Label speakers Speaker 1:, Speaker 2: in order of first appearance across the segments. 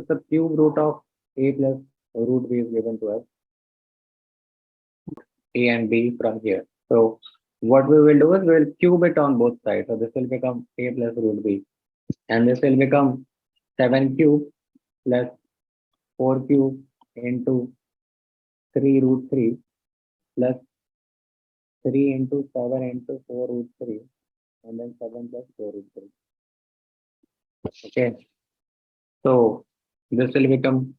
Speaker 1: is the cube root of a plus root b is given to us, a and b from here. So what we will do is we will cube it on both sides. So this will become a plus root b, and this will become 7 cube plus 4 cube into 3 root 3 plus 3 into 7 into 4 root 3, and then 7 plus 4 root 3. Okay, so this will become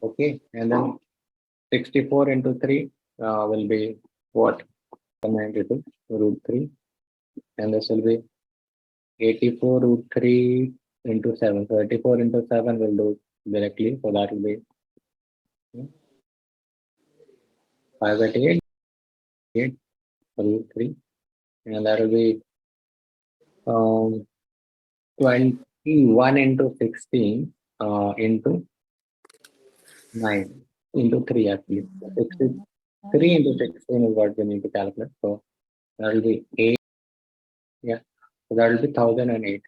Speaker 1: okay, and then 64 into 3 will be what? 92 root 3, and this will be 84 root 3 into 7. So 84 into 7 will do directly, so that will be 588 root 3, and that will be 21 into 16 into 9 into 3 actually. 63 into 16 is what we need to calculate. So that will be 8. Yeah, so that will be 1008.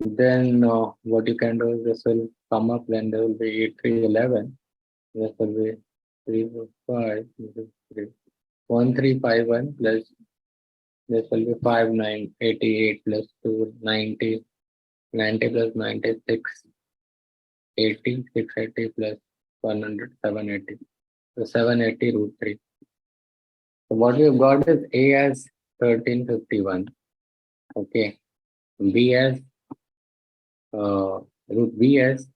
Speaker 1: Then what you can do is this will come up when there will be 8, 3, 11. This will be 3, 4, 5. This is 3. 1351 plus this will be 5, 9, 88 plus 2, 90, 90 plus 96, 80, 680 plus 100, 780. So 780 root 3. So what we've got is A as 1351. Okay. B as root B as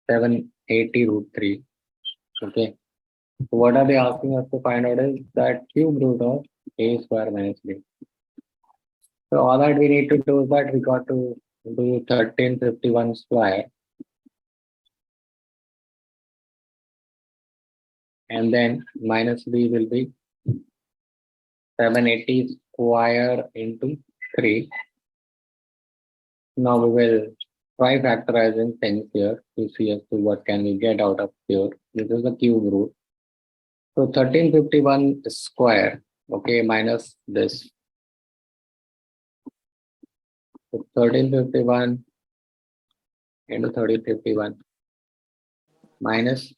Speaker 1: 780 root 3. Okay. So what are they asking us to find out is that cube root of a square minus b. So all that we need to do is that we got to do 1351 square, and then minus b will be 780 square into 3. Now we will try factorizing things here to see as to what can we get out of here. This is the cube root. So 1351 square, okay, minus this. So 1351 into 1351 minus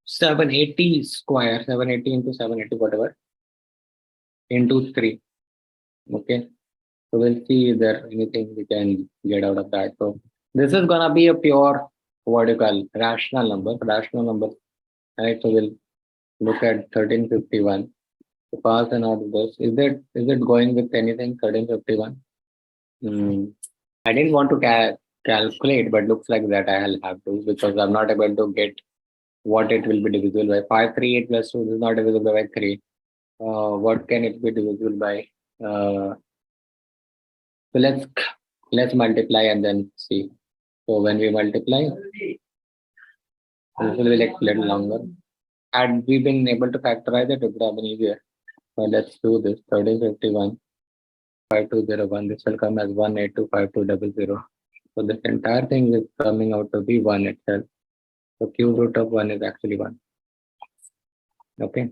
Speaker 1: 780 square, 780 into 780, whatever, into 3. Okay. So we'll see if there anything we can get out of that. So this is gonna be a pure, what do you call, rational number. Right? So we'll look at 1351. To pass and out of this. Is it going with anything 1351? I didn't want to calculate, but looks like that I'll have to, because I'm not able to get what it will be divisible by. 538 plus 2 is not divisible by 3. What can it be divisible by? So let's multiply and then see. So when we multiply, this will be like a little longer. Had we been able to factorize it, it would have been easier. So let's do this. 1351, 5201. This will come as 1825200. So this entire thing is coming out to be 1 itself. So cube root of 1 is actually 1. Okay.